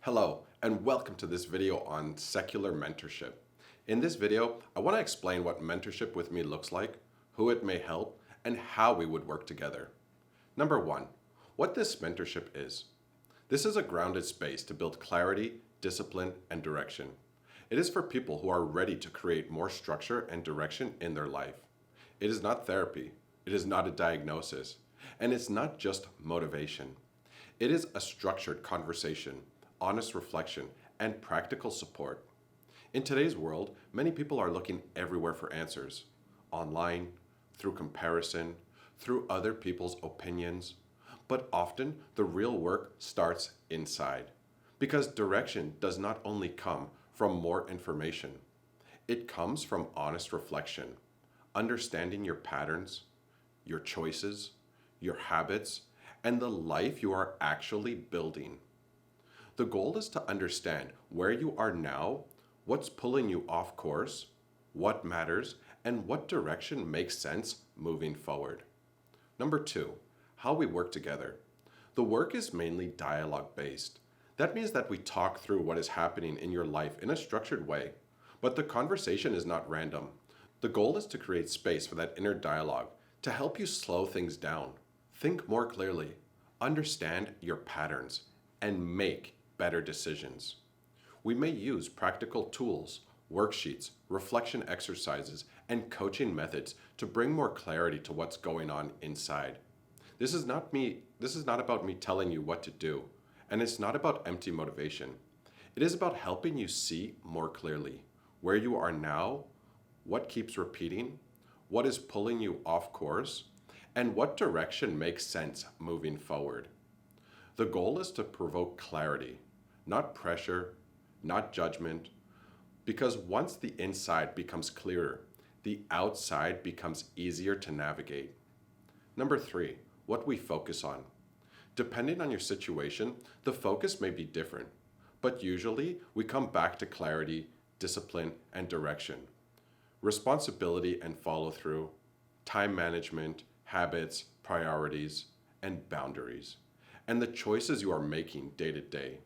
Hello, and welcome to this video on secular mentorship. In this video, I want to explain what mentorship with me looks like, who it may help, and how we would work together. Number one, what this mentorship is. This is a grounded space to build clarity, discipline, and direction. It is for people who are ready to create more structure and direction in their life. It is not therapy, it is not a diagnosis, and it's not just motivation. It is a structured conversation, honest reflection, and practical support. In today's world, many people are looking everywhere for answers. Online, through comparison, through other people's opinions. But often, the real work starts inside. Because direction does not only come from more information. It comes from honest reflection, understanding your patterns, your choices, your habits, and the life you are actually building. The goal is to understand where you are now, what's pulling you off course, what matters, and what direction makes sense moving forward. Number two, how we work together. The work is mainly dialogue based. That means that we talk through what is happening in your life in a structured way, but the conversation is not random. The goal is to create space for that inner dialogue to help you slow things down, think more clearly, understand your patterns, and make better decisions. We may use practical tools, worksheets, reflection exercises, and coaching methods to bring more clarity to what's going on inside. This is not about me telling you what to do, and it's not about empty motivation. It is about helping you see more clearly where you are now, what keeps repeating, what is pulling you off course, and what direction makes sense moving forward. The goal is to provoke clarity, not pressure, not judgment, because once the inside becomes clearer, the outside becomes easier to navigate. Number three, what we focus on. Depending on your situation, the focus may be different, but usually we come back to clarity, discipline, and direction. Responsibility and follow-through, time management, habits, priorities, and boundaries, and the choices you are making day to day.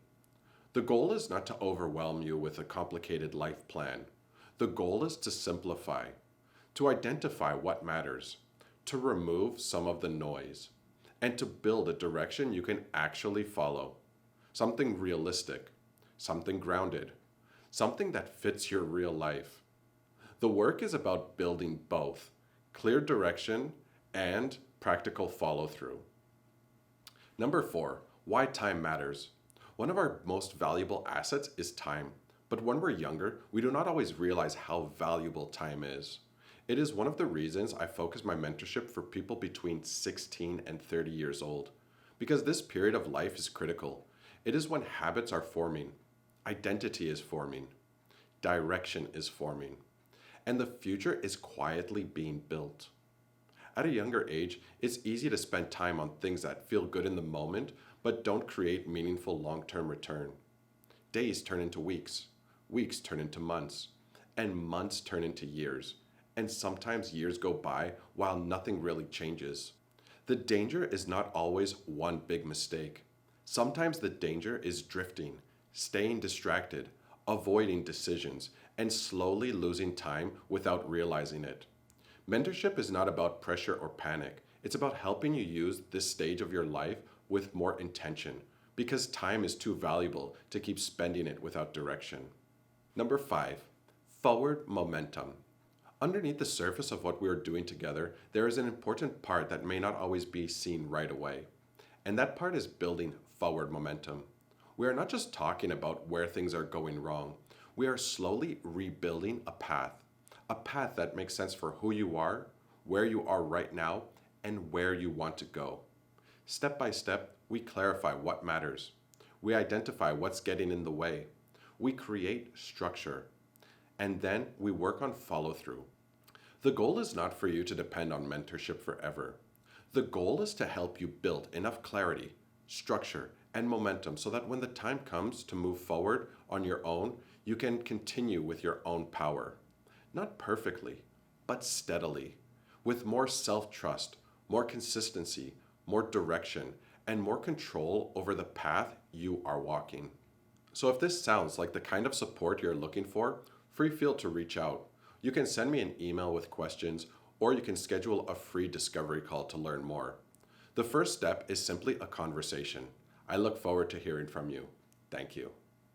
The goal is not to overwhelm you with a complicated life plan. The goal is to simplify, to identify what matters, to remove some of the noise, and to build a direction you can actually follow. Something realistic, something grounded, something that fits your real life. The work is about building both clear direction and practical follow-through. Number four, why time matters. One of our most valuable assets is time, but when we're younger, we do not always realize how valuable time is. It is one of the reasons I focus my mentorship for people between 16 and 30 years old, because this period of life is critical. It is when habits are forming, identity is forming, direction is forming, and the future is quietly being built. At a younger age, it's easy to spend time on things that feel good in the moment, but don't create meaningful long-term return. Days turn into weeks, weeks turn into months, and months turn into years, and sometimes years go by while nothing really changes. The danger is not always one big mistake. Sometimes the danger is drifting, staying distracted, avoiding decisions, and slowly losing time without realizing it. Mentorship is not about pressure or panic. It's about helping you use this stage of your life with more intention, because time is too valuable to keep spending it without direction. Number five, forward momentum. Underneath the surface of what we are doing together, there is an important part that may not always be seen right away. And that part is building forward momentum. We are not just talking about where things are going wrong. We are slowly rebuilding a path that makes sense for who you are, where you are right now, and where you want to go. Step by step, we clarify what matters. We identify what's getting in the way. We create structure. And then we work on follow-through. The goal is not for you to depend on mentorship forever. The goal is to help you build enough clarity, structure, and momentum so that when the time comes to move forward on your own, you can continue with your own power. Not perfectly, but steadily, with more self-trust, more consistency, more direction, and more control over the path you are walking. So if this sounds like the kind of support you're looking for, feel to reach out. You can send me an email with questions, or you can schedule a free discovery call to learn more. The first step is simply a conversation. I look forward to hearing from you. Thank you.